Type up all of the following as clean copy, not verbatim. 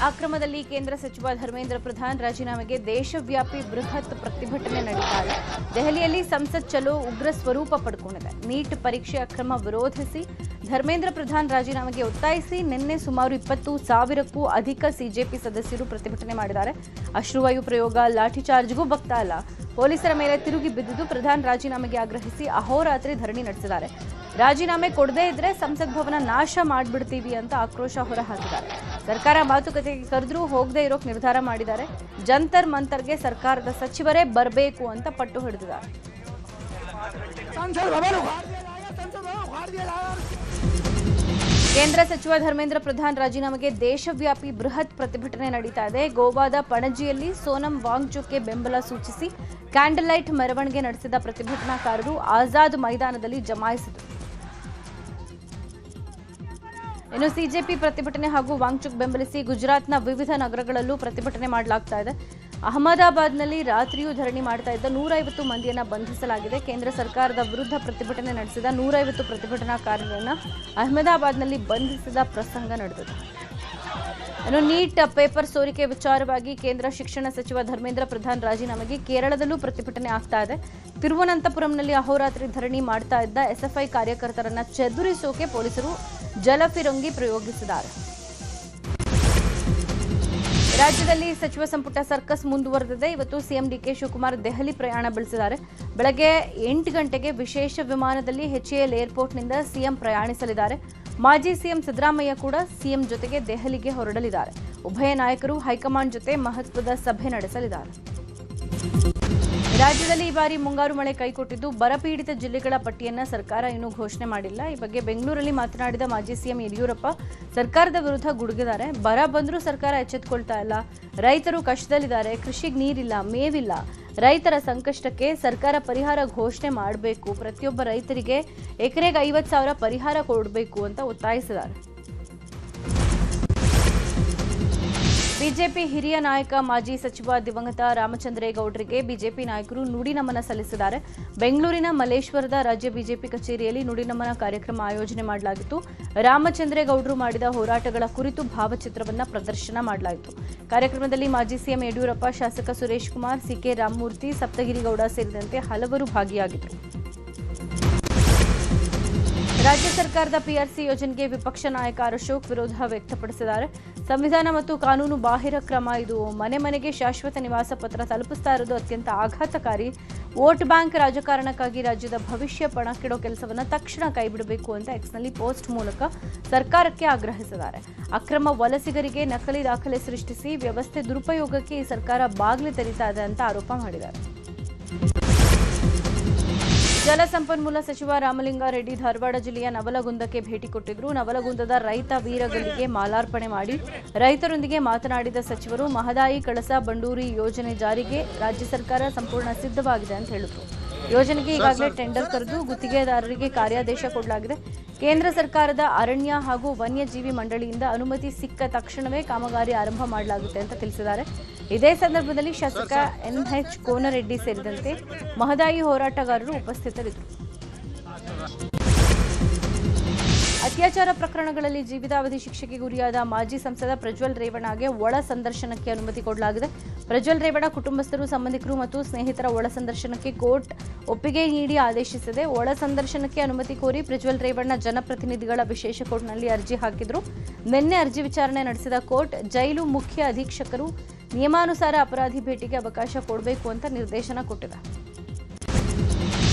ಅಕ್ರಮದಲ್ಲಿ ಕೇಂದ್ರ ಸಚಿವ ಧರ್ಮೇಂದ್ರ ಪ್ರಧಾನ್ ರಾಜೀನಾಮೆಗೆ ದೇಶವ್ಯಾಪಿ ಬೃಹತ್ ಪ್ರತಿಭಟನೆ ನಡೀತಾ ಇದೆ. ದೆಹಲಿಯಲ್ಲಿ ಸಂಸತ್ ಚಲೋ ಉಗ್ರ ಸ್ವರೂಪ ಪಡೆದುಕೊಂಡಿದೆ. ನೀಟ್ ಪರೀಕ್ಷೆ ಅಕ್ರಮ ವಿರೋಧಿಸಿ ಧರ್ಮೇಂದ್ರ ಪ್ರಧಾನ್ ರಾಜೀನಾಮೆಗೆ ಒತ್ತಾಯಿಸಿ ನಿನ್ನೆ ಸುಮಾರು 20,000ಕ್ಕೂ ಅಧಿಕ ಸಿಜೆಪಿ ಸದಸ್ಯರು ಪ್ರತಿಭಟನೆ ಮಾಡಿದ್ದಾರೆ. ಅಶ್ರುವಾಯು ಪ್ರಯೋಗ, ಲಾಠಿ ಚಾರ್ಜ್ಗೂ ಬಗ್ತಾ ಇಲ್ಲ. ಪೊಲೀಸರ ಮೇಲೆ ತಿರುಗಿ ಬಿದ್ದಿದ್ದು ಪ್ರಧಾನ್ ರಾಜೀನಾಮೆಗೆ ಆಗ್ರಹಿಸಿ ಅಹೋರಾತ್ರಿ ಧರಣಿ ನಡೆಸಿದ್ದಾರೆ. ರಾಜೀನಾಮೆ ಕೊಡದೇ ಇದ್ರೆ ಸಂಸತ್ ಭವನ ನಾಶ ಮಾಡಿಬಿಡ್ತೀವಿ ಅಂತ ಆಕ್ರೋಶ ಹೊರಹಾಕಿದ್ದಾರೆ. ಸರ್ಕಾರ ಮಾತುಕತೆಗೆ ಕರೆದ್ರೂ ಹೋಗದೇ ಇರೋಕೆ ನಿರ್ಧಾರ ಮಾಡಿದ್ದಾರೆ. ಜಂತರ್ ಮಂತರ್ಗೆ ಸರ್ಕಾರದ ಸಚಿವರೇ ಬರಬೇಕು ಅಂತ ಪಟ್ಟು ಹಿಡಿದಿದ್ದಾರೆ. ಕೇಂದ್ರ ಸಚಿವ ಧರ್ಮೇಂದ್ರ ಪ್ರಧಾನ್ ರಾಜೀನಾಮೆಗೆ ದೇಶವ್ಯಾಪಿ ಬೃಹತ್ ಪ್ರತಿಭಟನೆ ನಡೀತಾ ಇದೆ. ಗೋವಾದ ಪಣಜಿಯಲ್ಲಿ ಸೋನಂ ವಾಂಗ್ಚುಕ್ಗೆ ಬೆಂಬಲ ಸೂಚಿಸಿ ಕ್ಯಾಂಡಲ್ ಲೈಟ್ ಮೆರವಣಿಗೆ ನಡೆಸಿದ ಪ್ರತಿಭಟನಾಕಾರರು ಆಜಾದ್ ಮೈದಾನದಲ್ಲಿ ಜಮಾಯಿಸಿದರು. ಇನ್ನು ಸಿಜೆಪಿ ಪ್ರತಿಭಟನೆ ಹಾಗೂ ವಾಂಗ್ಚುಕ್ ಬೆಂಬಲಿಸಿ ಗುಜರಾತ್ನ ವಿವಿಧ ನಗರಗಳಲ್ಲೂ ಪ್ರತಿಭಟನೆ ಮಾಡಲಾಗ್ತಾ ಇದೆ. ಅಹಮದಾಬಾದ್ನಲ್ಲಿ ರಾತ್ರಿಯೂ ಧರಣಿ ಮಾಡ್ತಾ ಇದ್ದ 150 ಮಂದಿಯನ್ನ ಬಂಧಿಸಲಾಗಿದೆ. ಕೇಂದ್ರ ಸರ್ಕಾರದ ವಿರುದ್ಧ ಪ್ರತಿಭಟನೆ ನಡೆಸಿದ 150 ಪ್ರತಿಭಟನಾಕಾರರನ್ನ ಅಹಮದಾಬಾದ್ನಲ್ಲಿ ಬಂಧಿಸಿದ ಪ್ರಸಂಗ ನಡೆದಿದೆ. ಇನ್ನು ನೀಟ್ ಪೇಪರ್ ಸೋರಿಕೆ ವಿಚಾರವಾಗಿ ಕೇಂದ್ರ ಶಿಕ್ಷಣ ಸಚಿವ ಧರ್ಮೇಂದ್ರ ಪ್ರಧಾನ್ ರಾಜೀನಾಮೆಗೆ ಕೇರಳದಲ್ಲೂ ಪ್ರತಿಭಟನೆ ಆಗ್ತಾ ಇದೆ. ತಿರುವನಂತಪುರಂನಲ್ಲಿ ಅಹೋರಾತ್ರಿ ಧರಣಿ ಮಾಡ್ತಾ ಇದ್ದ ಎಸ್ಎಫ್ಐ ಕಾರ್ಯಕರ್ತರನ್ನ ಚದುರಿಸೋಕೆ ಪೊಲೀಸರು ಜಲಫಿರಂಗಿ ಪ್ರಯೋಗಿಸಿದ್ದಾರೆ. ರಾಜ್ಯದಲ್ಲಿ ಸಚಿವ ಸಂಪುಟ ಸರ್ಕಸ್ ಮುಂದುವರೆದಿದೆ. ಇವತ್ತು ಸಿಎಂ ಡಿಕೆ ಶಿವಕುಮಾರ್ ದೆಹಲಿ ಪ್ರಯಾಣ ಬೆಳೆಸಿದ್ದಾರೆ. ಬೆಳಗ್ಗೆ 8 ಗಂಟೆಗೆ ವಿಶೇಷ ವಿಮಾನದಲ್ಲಿ ಎಚ್ಎಎಲ್ ಏರ್ಪೋರ್ಟ್ನಿಂದ ಸಿಎಂ ಪ್ರಯಾಣಿಸಲಿದ್ದಾರೆ. ಮಾಜಿ ಸಿಎಂ ಸಿದ್ದರಾಮಯ್ಯ ಕೂಡ ಸಿಎಂ ಜೊತೆಗೆ ದೆಹಲಿಗೆ ಹೊರಡಲಿದ್ದಾರೆ. ಉಭಯ ನಾಯಕರು ಹೈಕಮಾಂಡ್ ಜೊತೆ ಮಹತ್ವದ ಸಭೆ ನಡೆಸಲಿದ್ದಾರೆ. ರಾಜ್ಯದಲ್ಲಿ ಈ ಬಾರಿ ಮುಂಗಾರು ಮಳೆ ಕೈಕೊಟ್ಟಿದ್ದು ಬರಪೀಡಿತ ಜಿಲ್ಲೆಗಳ ಪಟ್ಟಿಯನ್ನು ಸರ್ಕಾರ ಇನ್ನೂ ಘೋಷಣೆ ಮಾಡಿಲ್ಲ. ಈ ಬಗ್ಗೆ ಬೆಂಗಳೂರಲ್ಲಿ ಮಾತನಾಡಿದ ಮಾಜಿ ಸಿಎಂ ಯಡಿಯೂರಪ್ಪ ಸರ್ಕಾರದ ವಿರುದ್ಧ ಗುಡುಗಿದ್ದಾರೆ. ಬರ ಬಂದರೂ ಸರ್ಕಾರ ಎಚ್ಚೆತ್ತುಕೊಳ್ತಾ ಇಲ್ಲ. ರೈತರು ಕಷ್ಟದಲ್ಲಿದ್ದಾರೆ. ಕೃಷಿಗೆ ನೀರಿಲ್ಲ, ಮೇವಿಲ್ಲ. ರೈತರ ಸಂಕಷ್ಟಕ್ಕೆ ಸರ್ಕಾರ ಪರಿಹಾರ ಘೋಷಣೆ ಮಾಡಬೇಕು. ಪ್ರತಿಯೊಬ್ಬ ರೈತರಿಗೆ ಎಕರೆಗೆ 50,000 ಪರಿಹಾರ ಕೊಡಬೇಕು ಅಂತ ಒತ್ತಾಯಿಸಿದ್ದಾರೆ. ಬಿಜೆಪಿ ಹಿರಿಯ ನಾಯಕ ಮಾಜಿ ಸಚಿವ ದಿವಂಗತ ರಾಮಚಂದ್ರೇಗೌಡರಿಗೆ ಬಿಜೆಪಿ ನಾಯಕರು ನುಡಿ ನಮನ ಸಲ್ಲಿಸಿದ್ದಾರೆ. ಬೆಂಗಳೂರಿನ ಮಲ್ಲೇಶ್ವರದ ರಾಜ್ಯ ಬಿಜೆಪಿ ಕಚೇರಿಯಲ್ಲಿ ನುಡಿ ನಮನ ಕಾರ್ಯಕ್ರಮ ಆಯೋಜನೆ ಮಾಡಲಾಗಿತ್ತು. ರಾಮಚಂದ್ರೇಗೌಡರು ಮಾಡಿದ ಹೋರಾಟಗಳ ಕುರಿತು ಭಾವಚಿತ್ರವನ್ನು ಪ್ರದರ್ಶನ ಮಾಡಲಾಯಿತು. ಕಾರ್ಯಕ್ರಮದಲ್ಲಿ ಮಾಜಿ ಸಿಎಂ ಯಡಿಯೂರಪ್ಪ, ಶಾಸಕ ಸುರೇಶ್ ಕುಮಾರ್, ಸಿಕೆ ರಾಮಮೂರ್ತಿ, ಸಪ್ತಗಿರಿಗೌಡ ಸೇರಿದಂತೆ ಹಲವರು ಭಾಗಿಯಾಗಿದ್ದರು. ರಾಜ್ಯ ಸರ್ಕಾರದ ಪಿಆರ್ಸಿ ಯೋಜನೆಗೆ ವಿಪಕ್ಷ ನಾಯಕ ಅಶೋಕ್ ವಿರೋಧ ವ್ಯಕ್ತಪಡಿಸಿದ್ದಾರೆ. ಸಂವಿಧಾನ ಮತ್ತು ಕಾನೂನು ಬಾಹಿರ ಕ್ರಮ ಇದು. ಮನೆ ಮನೆಗೆ ಶಾಶ್ವತ ನಿವಾಸ ಪತ್ರ ತಲುಪಿಸ್ತಾ ಇರೋದು ಅತ್ಯಂತ ಆಘಾತಕಾರಿ. ವೋಟ್ ಬ್ಯಾಂಕ್ ರಾಜಕಾರಣಕ್ಕಾಗಿ ರಾಜ್ಯದ ಭವಿಷ್ಯ ಪಣಕ್ಕಿಡೋ ಕೆಲಸವನ್ನು ತಕ್ಷಣ ಕೈಬಿಡಬೇಕು ಅಂತ ಎಕ್ಸ್ನಲ್ಲಿ ಪೋಸ್ಟ್ ಮೂಲಕ ಸರ್ಕಾರಕ್ಕೆ ಆಗ್ರಹಿಸಿದ್ದಾರೆ. ಅಕ್ರಮ ವಲಸಿಗರಿಗೆ ನಕಲಿ ದಾಖಲೆ ಸೃಷ್ಟಿಸಿ ವ್ಯವಸ್ಥೆ ದುರುಪಯೋಗಕ್ಕೆ ಈ ಸರ್ಕಾರ ಬಾಗಿಲು ತೆರೀತಾ ಇದೆ ಅಂತ ಆರೋಪ ಮಾಡಿದ್ದಾರೆ. ಜಲಸಂಪನ್ಮೂಲ ಸಚಿವ ರಾಮಲಿಂಗಾರೆಡ್ಡಿ ಧಾರವಾಡ ಜಿಲ್ಲೆಯ ನವಲಗುಂದಕ್ಕೆ ಭೇಟಿ ಕೊಟ್ಟಿದ್ರು. ನವಲಗುಂದದ ರೈತ ವೀರಗಳಿಗೆ ಮಾಲಾರ್ಪಣೆ ಮಾಡಿ ರೈತರೊಂದಿಗೆ ಮಾತನಾಡಿದ ಸಚಿವರು ಮಹದಾಯಿ, ಕಳಸಾ ಬಂಡೂರಿ ಯೋಜನೆ ಜಾರಿಗೆ ರಾಜ್ಯ ಸರ್ಕಾರ ಸಂಪೂರ್ಣ ಸಿದ್ಧವಾಗಿದೆ ಅಂತ ಹೇಳಿದರು. ಯೋಜನೆಗೆ ಈಗಾಗಲೇ ಟೆಂಡರ್ ಕರೆದು ಗುತ್ತಿಗೆದಾರರಿಗೆ ಕಾರ್ಯಾದೇಶ ಕೊಡಲಾಗಿದೆ. ಕೇಂದ್ರ ಸರ್ಕಾರದ ಅರಣ್ಯ ಹಾಗೂ ವನ್ಯಜೀವಿ ಮಂಡಳಿಯಿಂದ ಅನುಮತಿ ಸಿಕ್ಕ ತಕ್ಷಣವೇ ಕಾಮಗಾರಿ ಆರಂಭ ಮಾಡಲಾಗುತ್ತೆ ಅಂತ ತಿಳಿಸಿದ್ದಾರೆ. ಇದೇ ಸಂದರ್ಭದಲ್ಲಿ ಶಾಸಕ ಎನ್ಎಚ್ ಕೋನರೆಡ್ಡಿ ಸೇರಿದಂತೆ ಮಹದಾಯಿ ಹೋರಾಟಗಾರರು ಉಪಸ್ಥಿತರಿದ್ದರು. ಅತ್ಯಾಚಾರ ಪ್ರಕರಣಗಳಲ್ಲಿ ಜೀವಿತಾವಧಿ ಶಿಕ್ಷೆಗೆ ಗುರಿಯಾದ ಮಾಜಿ ಸಂಸದ ಪ್ರಜ್ವಲ್ ರೇವಣ್ಣಗೆ ಒಳ ಸಂದರ್ಶನಕ್ಕೆ ಅನುಮತಿ ಕೊಡಲಾಗಿದೆ. ಪ್ರಜ್ವಲ್ ರೇವಣ್ಣ ಕುಟುಂಬಸ್ಥರು, ಸಂಬಂಧಿಕರು ಮತ್ತು ಸ್ನೇಹಿತರ ಒಳ ಸಂದರ್ಶನಕ್ಕೆ ಕೋರ್ಟ್ ಒಪ್ಪಿಗೆ ನೀಡಿ ಆದೇಶಿಸಿದೆ. ಒಳ ಸಂದರ್ಶನಕ್ಕೆ ಅನುಮತಿ ಕೋರಿ ಪ್ರಜ್ವಲ್ ರೇವಣ್ಣ ಜನಪ್ರತಿನಿಧಿಗಳ ವಿಶೇಷ ಕೋರ್ಟ್ನಲ್ಲಿ ಅರ್ಜಿ ಹಾಕಿದ್ರು. ನಿನ್ನೆ ಅರ್ಜಿ ವಿಚಾರಣೆ ನಡೆಸಿದ ಕೋರ್ಟ್ ಜೈಲು ಮುಖ್ಯ ಅಧೀಕ್ಷಕರು ನಿಯಮಾನುಸಾರ ಅಪರಾಧಿ ಭೇಟಿಗೆ ಅವಕಾಶ ಕೊಡಬೇಕು ಅಂತ ನಿರ್ದೇಶನ ಕೊಟ್ಟಿದೆ.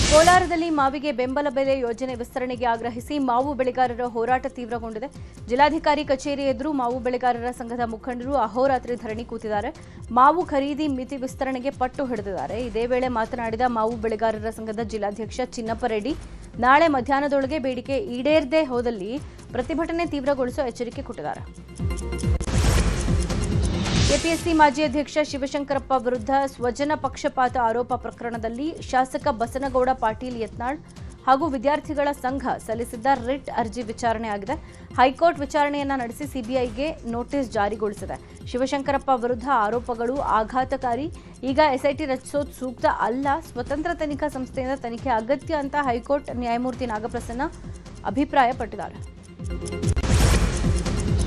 ಕೋಲಾರದಲ್ಲಿ ಮಾವಿಗೆ ಬೆಂಬಲ ಬೆಲೆ ಯೋಜನೆ ವಿಸ್ತರಣೆಗೆ ಆಗ್ರಹಿಸಿ ಮಾವು ಬೆಳೆಗಾರರ ಹೋರಾಟ ತೀವ್ರಗೊಂಡಿದೆ. ಜಿಲ್ಲಾಧಿಕಾರಿ ಕಚೇರಿ ಎದುರು ಮಾವು ಬೆಳೆಗಾರರ ಸಂಘದ ಮುಖಂಡರು ಅಹೋರಾತ್ರಿ ಧರಣಿ ಕೂತಿದ್ದಾರೆ. ಮಾವು ಖರೀದಿ ಮಿತಿ ವಿಸ್ತರಣೆಗೆ ಪಟ್ಟು ಹಿಡಿದಿದ್ದಾರೆ. ಇದೇ ವೇಳೆ ಮಾತನಾಡಿದ ಮಾವು ಬೆಳೆಗಾರರ ಸಂಘದ ಜಿಲ್ಲಾಧ್ಯಕ್ಷ ಚಿನ್ನಪ್ಪ ರೆಡ್ಡಿ, ನಾಳೆ ಮಧ್ಯಾಹ್ನದೊಳಗೆ ಬೇಡಿಕೆ ಈಡೇರದೇ ಹೋದಲ್ಲಿ ಪ್ರತಿಭಟನೆ ತೀವ್ರಗೊಳಿಸುವ ಎಚ್ಚರಿಕೆ ಕೊಟ್ಟಿದ್ದಾರೆ. ಕೆಪಿಎಸ್ಸಿ ಮಾಜಿ ಅಧ್ಯಕ್ಷ ಶಿವಶಂಕರಪ್ಪ ವಿರುದ್ಧ ಸ್ವಜನ ಪಕ್ಷಪಾತ ಆರೋಪ ಪ್ರಕರಣದಲ್ಲಿ ಶಾಸಕ ಬಸನಗೌಡ ಪಾಟೀಲ್ ಯತ್ನಾಳ್ ಹಾಗೂ ವಿದ್ಯಾರ್ಥಿಗಳ ಸಂಘ ಸಲ್ಲಿಸಿದ್ದ ರಿಟ್ ಅರ್ಜಿ ವಿಚಾರಣೆ ಆಗಿದೆ. ಹೈಕೋರ್ಟ್ ವಿಚಾರಣೆಯನ್ನ ನಡೆಸಿ ಸಿಬಿಐಗೆ ನೋಟಿಸ್ ಜಾರಿಗೊಳಿಸಿದೆ. ಶಿವಶಂಕರಪ್ಪ ವಿರುದ್ಧ ಆರೋಪಗಳು ಆಘಾತಕಾರಿ. ಈಗ ಎಸ್ಐಟಿ ರಚಿಸೋದು ಸೂಕ್ತ ಅಲ್ಲ. ಸ್ವತಂತ್ರ ತನಿಖಾ ಸಂಸ್ಥೆಯಿಂದ ತನಿಖೆ ಅಗತ್ಯ ಅಂತ ಹೈಕೋರ್ಟ್ ನ್ಯಾಯಮೂರ್ತಿ ನಾಗಪ್ರಸನ್ನ ಅಭಿಪ್ರಾಯಪಟ್ಟಿದ್ದಾರೆ.